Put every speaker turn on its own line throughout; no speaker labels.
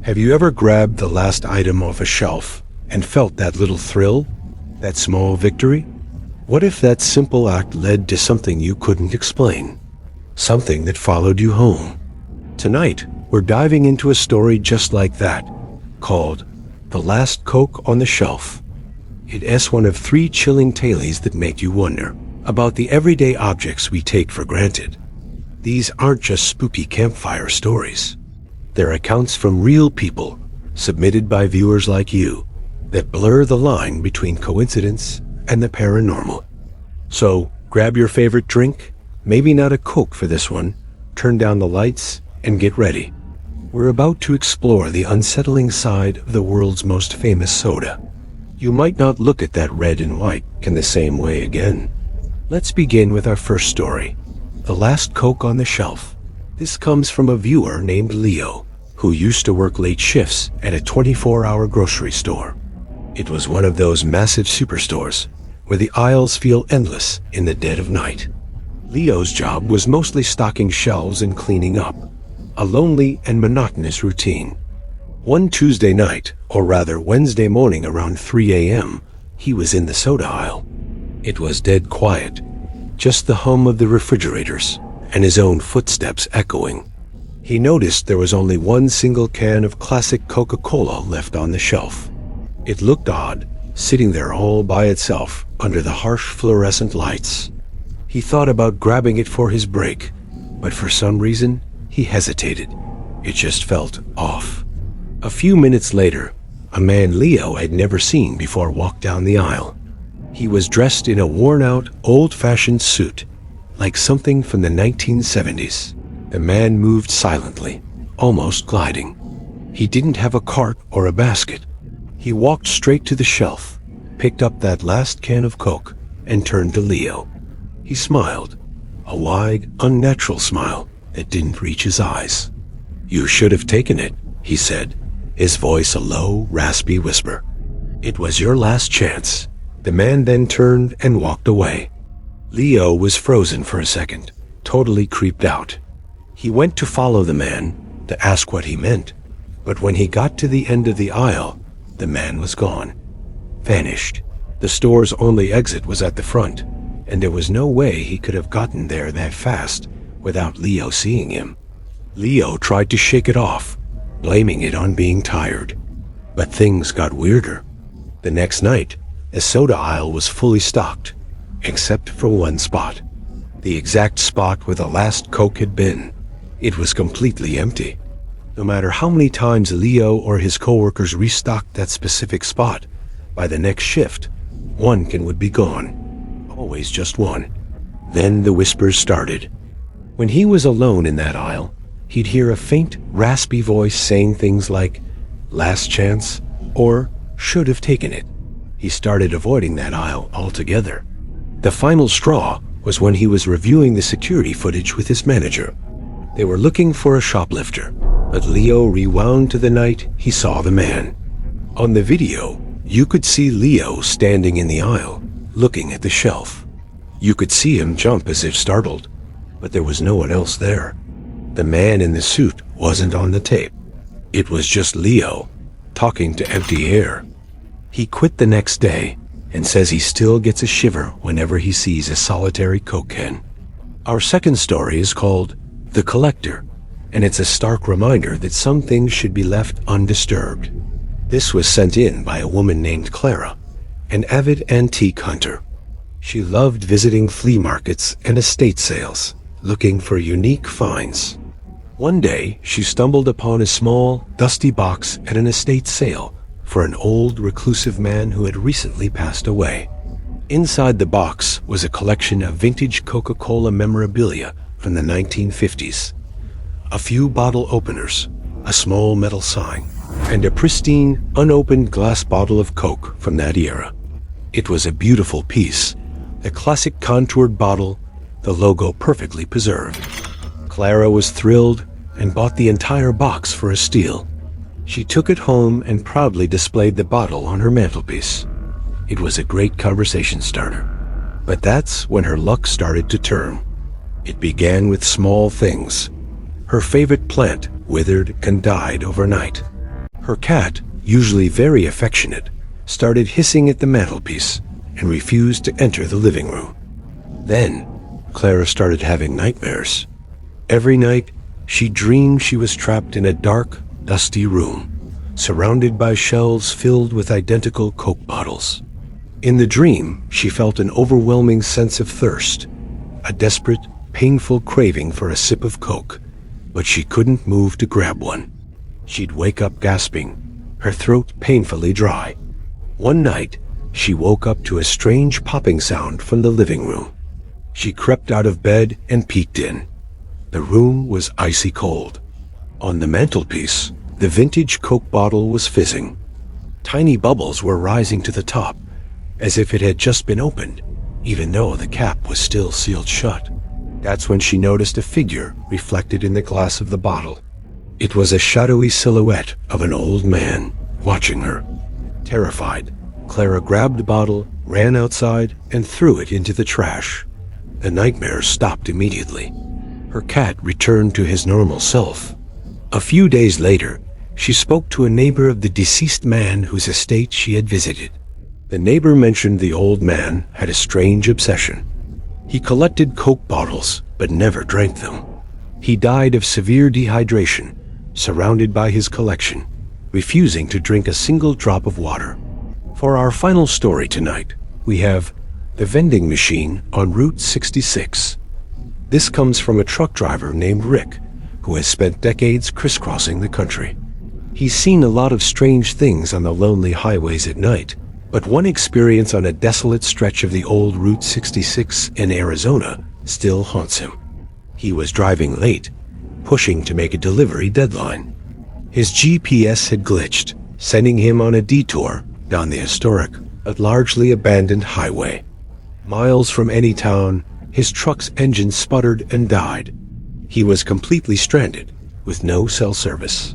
Have you ever grabbed the last item off a shelf and felt that little thrill? That small victory? What if that simple act led to something you couldn't explain? Something that followed you home? Tonight, we're diving into a story just like that, called The Last Coke on the Shelf. It's one of 3 chilling tales that make you wonder about the everyday objects we take for granted. These aren't just spooky campfire stories. They're accounts from real people, submitted by viewers like you, that blur the line between coincidence and the paranormal. So, grab your favorite drink, maybe not a Coke for this one, turn down the lights, and get ready. We're about to explore the unsettling side of the world's most famous soda. You might not look at that red and white in the same way again. Let's begin with our first story, The Last Coke on the Shelf. This comes from a viewer named Leo, who used to work late shifts at a 24-hour grocery store. It was one of those massive superstores where the aisles feel endless in the dead of night. Leo's job was mostly stocking shelves and cleaning up, a lonely and monotonous routine. One Tuesday night, or rather Wednesday morning around 3 a.m., he was in the soda aisle. It was dead quiet, just the hum of the refrigerators and his own footsteps echoing. He noticed there was only one single can of classic Coca Cola left on the shelf. It looked odd, sitting there all by itself under the harsh fluorescent lights. He thought about grabbing it for his break, but for some reason, he hesitated. It just felt off. A few minutes later, a man Leo had never seen before walked down the aisle. He was dressed in a worn-out, old-fashioned suit, like something from the 1970s. The man moved silently, almost gliding. He didn't have a cart or a basket. He walked straight to the shelf, picked up that last can of Coke, and turned to Leo. He smiled, a wide, unnatural smile that didn't reach his eyes. "You should have taken it," he said, his voice a low, raspy whisper. "It was your last chance." The man then turned and walked away. Leo was frozen for a second, totally creeped out. He went to follow the man, to ask what he meant, but when he got to the end of the aisle, the man was gone. Vanished. The store's only exit was at the front, and there was no way he could have gotten there that fast without Leo seeing him. Leo tried to shake it off, blaming it on being tired. But things got weirder. The next night, the soda aisle was fully stocked, except for one spot. The exact spot where the last Coke had been. It was completely empty. No matter how many times Leo or his coworkers restocked that specific spot, by the next shift, one can would be gone. Always just one. Then the whispers started. When he was alone in that aisle, he'd hear a faint, raspy voice saying things like, "Last chance," or "should have taken it." He started avoiding that aisle altogether. The final straw was when he was reviewing the security footage with his manager. They were looking for a shoplifter, but Leo rewound to the night he saw the man. On the video, you could see Leo standing in the aisle, looking at the shelf. You could see him jump as if startled, but there was no one else there. The man in the suit wasn't on the tape. It was just Leo, talking to empty air. He quit the next day, and says he still gets a shiver whenever he sees a solitary Coke can. Our second story is called The Collector, and it's a stark reminder that some things should be left undisturbed. This was sent in by a woman named Clara, an avid antique hunter. She loved visiting flea markets and estate sales, looking for unique finds. One day, she stumbled upon a small, dusty box at an estate sale for an old, reclusive man who had recently passed away. Inside the box was a collection of vintage Coca Cola memorabilia from the 1950s. A few bottle openers, a small metal sign, and a pristine, unopened glass bottle of Coke from that era. It was a beautiful piece, a classic contoured bottle, the logo perfectly preserved. Clara was thrilled and bought the entire box for a steal. She took it home and proudly displayed the bottle on her mantelpiece. It was a great conversation starter. But that's when her luck started to turn. It began with small things. Her favorite plant withered and died overnight. Her cat, usually very affectionate, started hissing at the mantelpiece and refused to enter the living room. Then, Clara started having nightmares. Every night, she dreamed she was trapped in a dark, dusty room, surrounded by shelves filled with identical Coke bottles. In the dream, she felt an overwhelming sense of thirst, a desperate, painful craving for a sip of Coke, but she couldn't move to grab one. She'd wake up gasping, her throat painfully dry. One night, she woke up to a strange popping sound from the living room. She crept out of bed and peeked in. The room was icy cold. On the mantelpiece, the vintage Coke bottle was fizzing. Tiny bubbles were rising to the top, as if it had just been opened, even though the cap was still sealed shut. That's when she noticed a figure reflected in the glass of the bottle. It was a shadowy silhouette of an old man watching her. Terrified, Clara grabbed the bottle, ran outside, and threw it into the trash. The nightmare stopped immediately. Her cat returned to his normal self. A few days later, she spoke to a neighbor of the deceased man whose estate she had visited. The neighbor mentioned the old man had a strange obsession. He collected Coke bottles, but never drank them. He died of severe dehydration, surrounded by his collection, refusing to drink a single drop of water. For our final story tonight, we have the vending machine on Route 66. This comes from a truck driver named Rick, who has spent decades crisscrossing the country. He's seen a lot of strange things on the lonely highways at night, but one experience on a desolate stretch of the old Route 66 in Arizona still haunts him. He was driving late, pushing to make a delivery deadline. His GPS had glitched, sending him on a detour down the historic, but largely abandoned highway. Miles from any town, his truck's engine sputtered and died. He was completely stranded, with no cell service.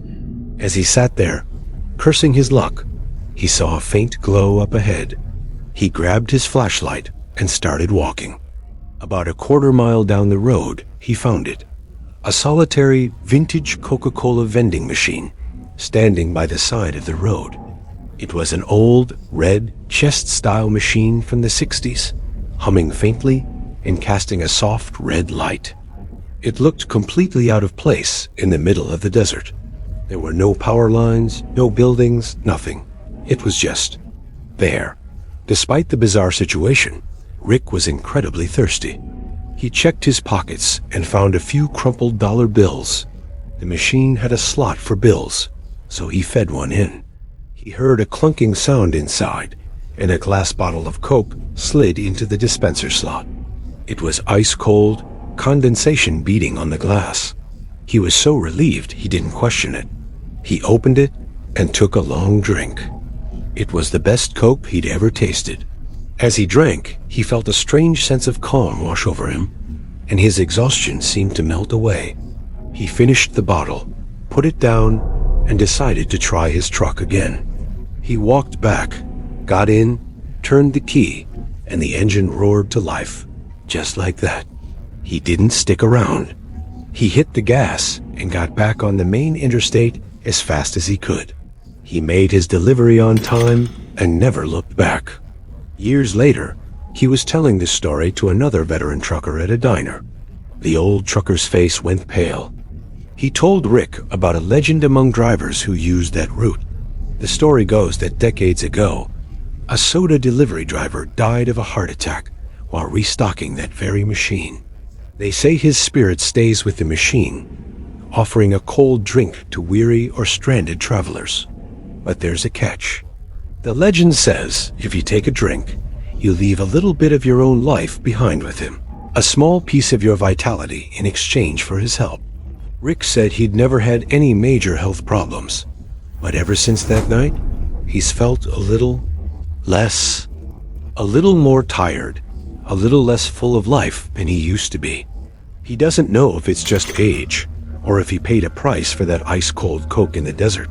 As he sat there, cursing his luck, he saw a faint glow up ahead. He grabbed his flashlight and started walking. About a quarter-mile down the road, he found it. A solitary, vintage Coca Cola vending machine, standing by the side of the road. It was an old, red, chest-style machine from the 60s, humming faintly and casting a soft red light. It looked completely out of place in the middle of the desert. There were no power lines, no buildings, nothing. It was just there. Despite the bizarre situation, Rick was incredibly thirsty. He checked his pockets and found a few crumpled dollar bills. The machine had a slot for bills, so he fed one in. He heard a clunking sound inside, and a glass bottle of Coke slid into the dispenser slot. It was ice cold, condensation beating on the glass. He was so relieved he didn't question it. He opened it and took a long drink. It was the best Coke he'd ever tasted. As he drank, he felt a strange sense of calm wash over him, and his exhaustion seemed to melt away. He finished the bottle, put it down, and decided to try his truck again. He walked back, got in, turned the key, and the engine roared to life, just like that. He didn't stick around. He hit the gas and got back on the main interstate as fast as he could. He made his delivery on time and never looked back. Years later, he was telling this story to another veteran trucker at a diner. The old trucker's face went pale. He told Rick about a legend among drivers who used that route. The story goes that decades ago, a soda delivery driver died of a heart attack while restocking that very machine. They say his spirit stays with the machine, offering a cold drink to weary or stranded travelers. But there's a catch. The legend says if you take a drink, you leave a little bit of your own life behind with him, a small piece of your vitality in exchange for his help. Rick said he'd never had any major health problems, but ever since that night, he's felt a little more tired, a little less full of life than he used to be. He doesn't know if it's just age, or if he paid a price for that ice-cold Coke in the desert.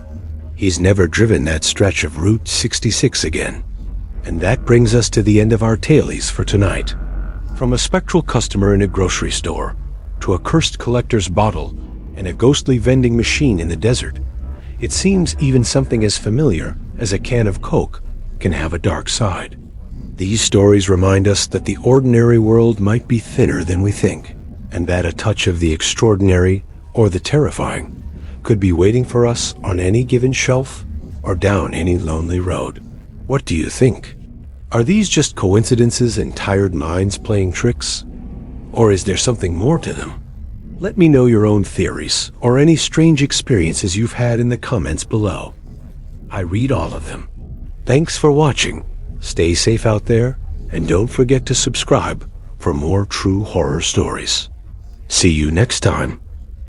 He's never driven that stretch of Route 66 again. And that brings us to the end of our tailies for tonight. From a spectral customer in a grocery store, to a cursed collector's bottle, and a ghostly vending machine in the desert, It seems even something as familiar as a can of Coke can have a dark side. These stories remind us that the ordinary world might be thinner than we think, and that a touch of the extraordinary or the terrifying could be waiting for us on any given shelf or down any lonely road. What do you think? Are these just coincidences and tired minds playing tricks? Or is there something more to them? Let me know your own theories or any strange experiences you've had in the comments below. I read all of them. Thanks for watching. Stay safe out there, and don't forget to subscribe for more true horror stories. See you next time.